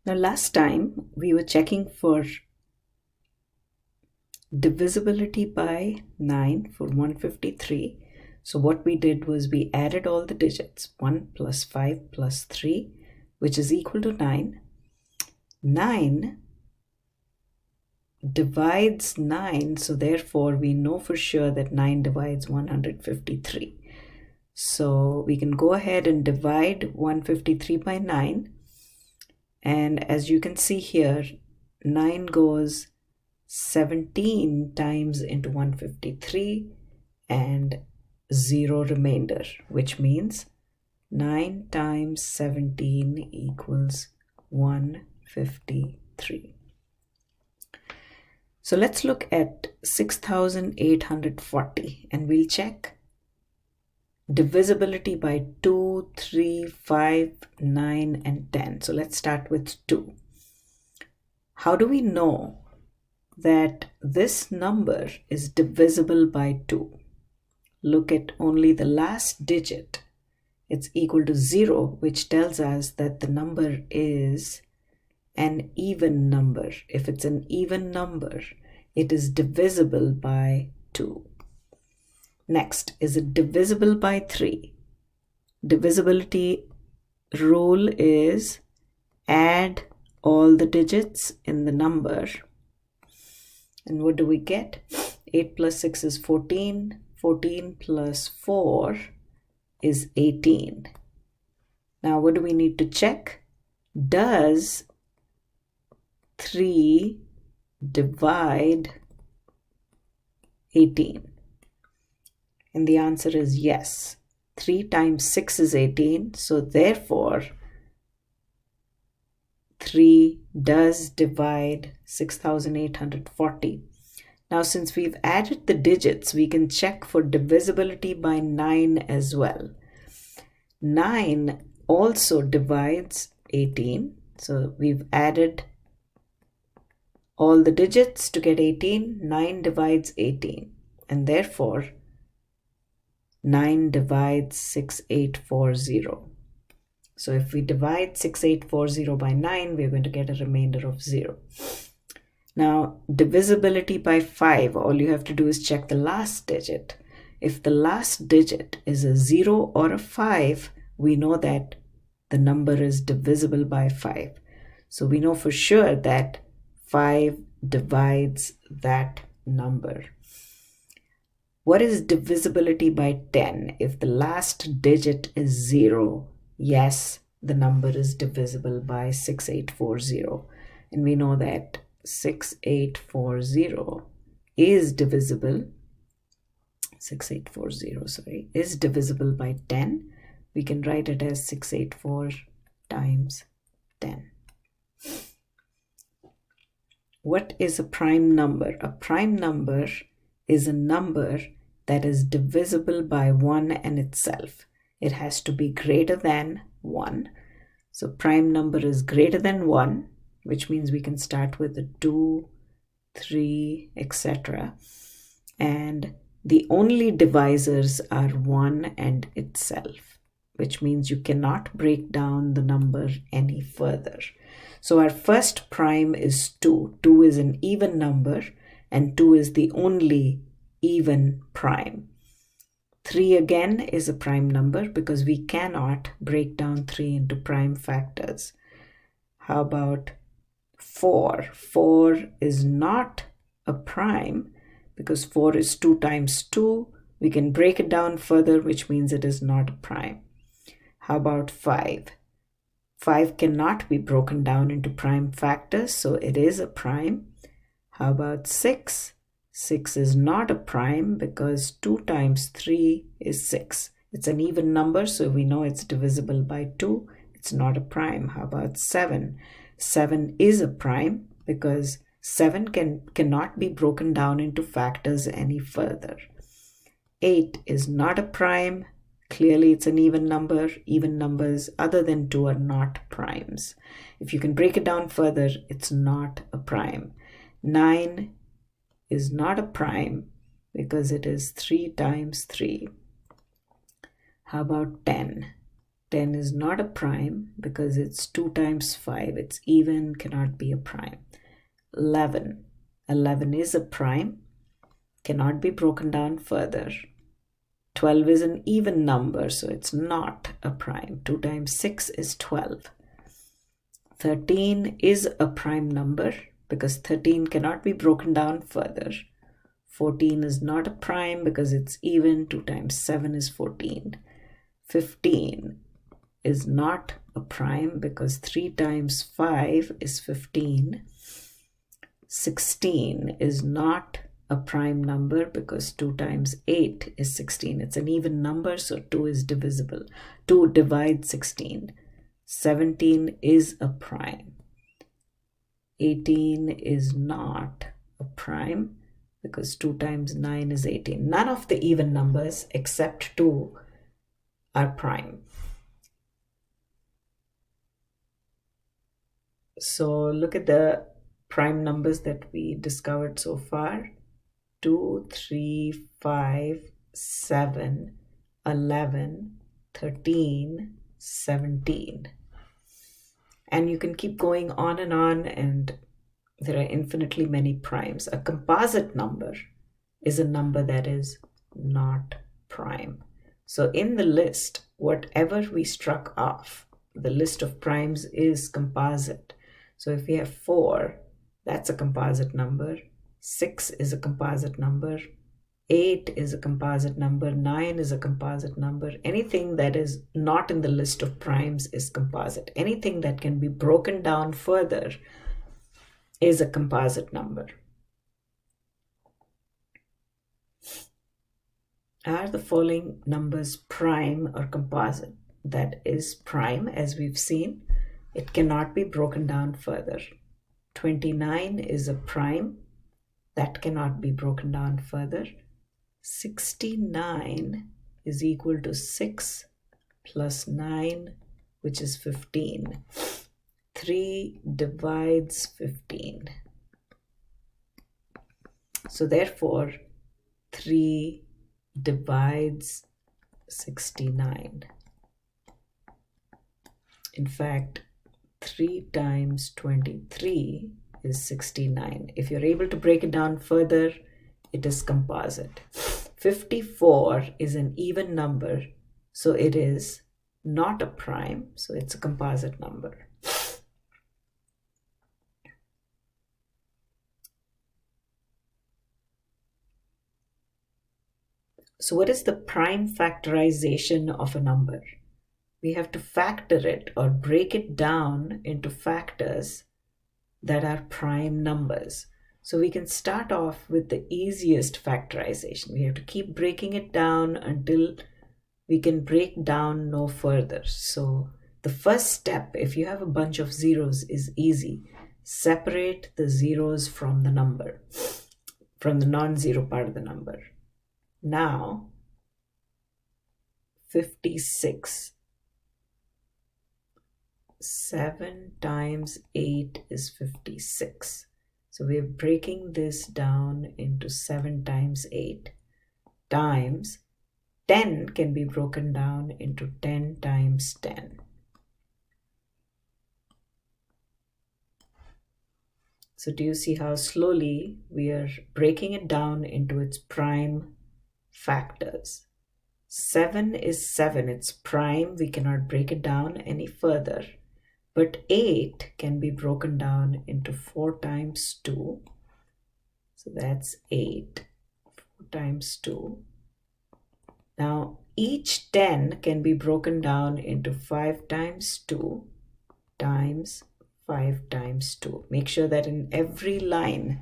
Now last time we were checking for divisibility by 9 for 153. So what we did was we added all the digits, 1 plus 5 plus 3, which is equal to 9. 9 divides 9, so therefore we know for sure that 9 divides 153. So we can go ahead and divide 153 by 9. And as you can see here, 9 goes 17 times into 153 and 0 remainder, which means 9 times 17 equals 153. So let's look at 6840 and we'll check divisibility by 2, 3, 5, 9, and 10. So let's start with 2. How do we know that this number is divisible by 2? Look at only the last digit. It's equal to 0, which tells us that the number is an even number. If it's an even number, it is divisible by 2. Next, is it divisible by 3? Divisibility rule is add all the digits in the number. And what do we get? 8 plus 6 is 14. 14 plus 4 is 18. Now what do we need to check? Does 3 divide 18? And the answer is yes. 3 times 6 is 18. So therefore, 3 does divide 6840. Now, since we've added the digits, we can check for divisibility by 9 as well. 9 also divides 18. So we've added all the digits to get 18. 9 divides 18. And therefore, 9 divides 6840. So if we divide 6840 by 9, we're going to get a remainder of 0. Now, divisibility by 5, all you have to do is check the last digit. If the last digit is a 0 or a 5, we know that the number is divisible by 5. So we know for sure that 5 divides that number. What is divisibility by 10? If the last digit is 0, yes, the number is divisible by 6840. And we know that 6840 is divisible, 6840, is divisible by 10. We can write it as 684 times 10. What is a prime number? A prime number is a number that is divisible by 1 and itself. It has to be greater than 1. So prime number is greater than 1, which means we can start with a 2, 3, etc. And the only divisors are 1 and itself, which means you cannot break down the number any further. So our first prime is 2. 2 is an even number, and 2 is the only even prime. 3 again is a prime number because we cannot break down 3 into prime factors. How about 4? 4 is not a prime because 4 is 2 times 2. We can break it down further, which means it is not a prime. How about 5? 5 cannot be broken down into prime factors, so it is a prime. How about 6? 6 is not a prime because 2 times 3 is 6. It's an even number, so we know it's divisible by 2. It's not a prime. How about 7? 7 is a prime because 7 cannot be broken down into factors any further. 8 is not a prime. Clearly, it's an even number. Even numbers other than 2 are not primes. If you can break it down further, it's not a prime. 9 is not a prime because it is 3 times 3. How about 10? 10 is not a prime because it's 2 times 5. It's even, cannot be a prime. 11. 11 is a prime, cannot be broken down further. 12 is an even number, so it's not a prime. 2 times 6 is 12. 13 is a prime number because 13 cannot be broken down further. 14 is not a prime because it's even. 2 times 7 is 14. 15 is not a prime because 3 times 5 is 15. 16 is not a prime number because 2 times 8 is 16. It's an even number, so 2 is divisible. 2 divides 16. 17 is a prime. 18 is not a prime because 2 times 9 is 18. None of the even numbers except 2 are prime. So look at the prime numbers that we discovered so far. 2, 3, 5, 7, 11, 13, 17. And you can keep going on, and there are infinitely many primes. A composite number is a number that is not prime. So in the list, whatever we struck off, the list of primes is composite. So if we have 4, that's a composite number. 6 is a composite number. 8 is a composite number. 9 is a composite number. Anything that is not in the list of primes is composite. Anything that can be broken down further is a composite number. Are the following numbers prime or composite? That is prime, as we've seen. It cannot be broken down further. 29 is a prime. That cannot be broken down further. 69 is equal to 6 plus 9, which is 15. 3 divides 15. So therefore, 3 divides 69. In fact, 3 times 23 is 69. If you're able to break it down further, it is composite. 54 is an even number, so it is not a prime, so it's a composite number. So what is the prime factorization of a number? We have to factor it or break it down into factors that are prime numbers. So we can start off with the easiest factorization. We have to keep breaking it down until we can break down no further. So the first step, if you have a bunch of zeros, is easy. Separate the zeros from the number, from the non-zero part of the number. Now, 56. 7 times 8 is 56. So we're breaking this down into 7 times 8 times 10 can be broken down into 10 times 10. So do you see how slowly we are breaking it down into its prime factors? 7 is 7, it's prime, we cannot break it down any further. But 8 can be broken down into 4 times 2. So that's 8, 4 times 2. Now, each 10 can be broken down into 5 times 2 times 5 times 2. Make sure that in every line,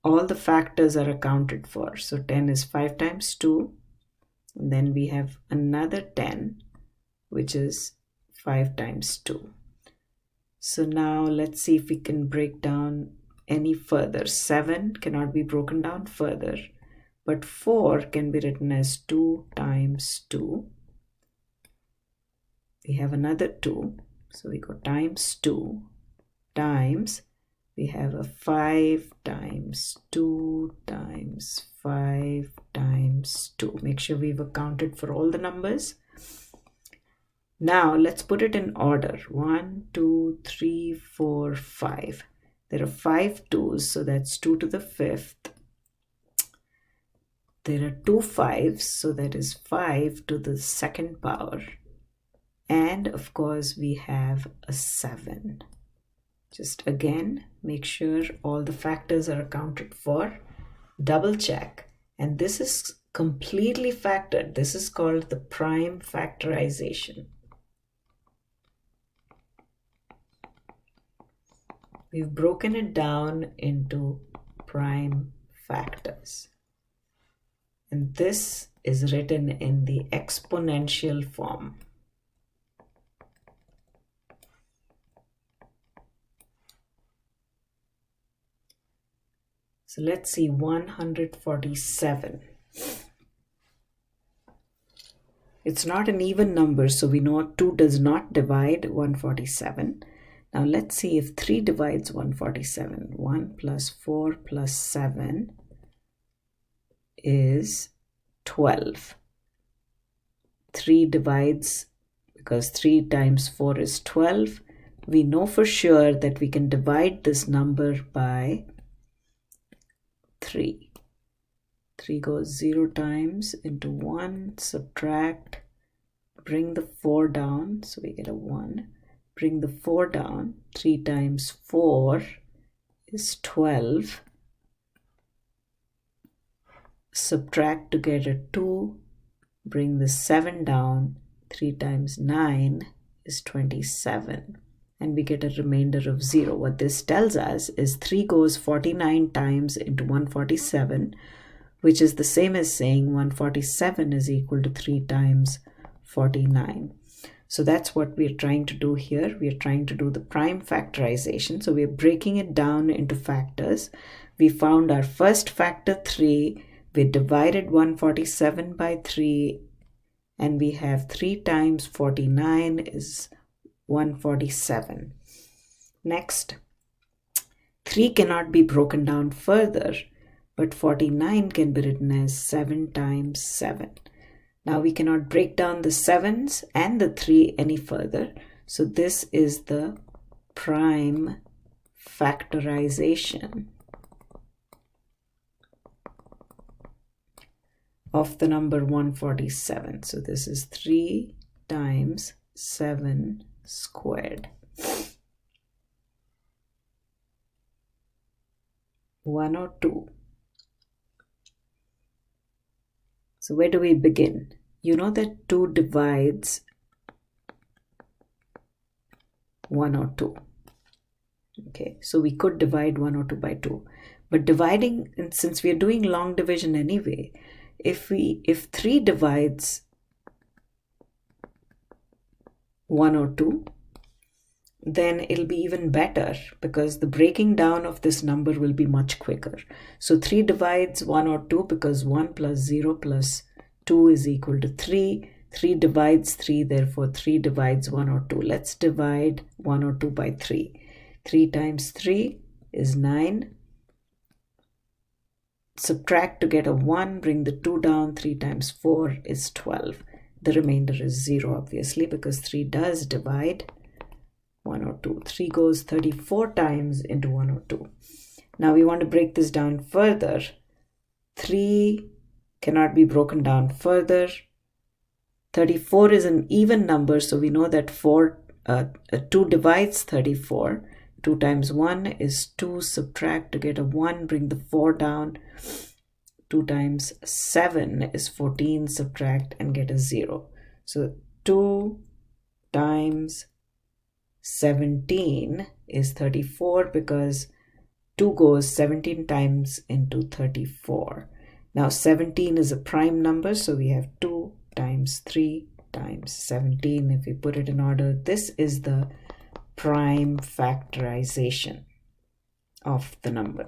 all the factors are accounted for. So 10 is 5 times 2. And then we have another 10, which is 5 times 2. So now let's see if we can break down any further. 7 cannot be broken down further, but 4 can be written as 2 times 2. We have another 2, so we go times 2 times, we have a 5 times 2 times 5 times 2. Make sure we've accounted for all the numbers. Now let's put it in order. 1, 2, 3, 4, 5. There are 5 2s, so that's 2 to the 5th. There are 2 5s, so that is 5 to the 2nd power. And of course we have a 7. Just again, make sure all the factors are accounted for. Double check. And this is completely factored. This is called the prime factorization. We've broken it down into prime factors. And this is written in the exponential form. So let's see, 147. It's not an even number, so we know 2 does not divide 147. Now let's see if 3 divides 147. 1 plus 4 plus 7 is 12. 3 divides, because 3 times 4 is 12. We know for sure that we can divide this number by 3. 3 goes 0 times into 1, subtract, bring the 4 down, so we get a 1. Bring the 4 down, 3 times 4 is 12. Subtract to get a 2, bring the 7 down, 3 times 9 is 27. And we get a remainder of 0. What this tells us is 3 goes 49 times into 147, which is the same as saying 147 is equal to 3 times 49. So that's what we're trying to do here. We're trying to do the prime factorization. So we're breaking it down into factors. We found our first factor 3. We divided 147 by 3. And we have 3 times 49 is 147. Next, 3 cannot be broken down further, but 49 can be written as 7 times 7. Now we cannot break down the 7s and the 3 any further, so this is the prime factorization of the number 147. So this is 3 times 7 squared. 102. So where do we begin? You know that 2 divides 102. Okay, so we could divide 102 by 2. But dividing, and since we are doing long division anyway, if 3 divides 102, then it'll be even better because the breaking down of this number will be much quicker. So 3 divides 102 because 1 plus 0 plus 2 is equal to 3. 3 divides 3, therefore 3 divides 102. Let's divide 102 by 3. 3 times 3 is 9. Subtract to get a 1, bring the 2 down. 3 times 4 is 12. The remainder is 0, obviously, because 3 does divide 102. 3 goes 34 times into 102. Now we want to break this down further. 3 cannot be broken down further. 34 is an even number, so we know that 2 divides 34. 2 times 1 is 2. Subtract to get a 1. Bring the 4 down. 2 times 7 is 14. Subtract and get a 0. So 2 times 17 is 34 because 2 goes 17 times into 34. Now 17 is a prime number, so we have 2 times 3 times 17. If we put it in order, this is the prime factorization of the number.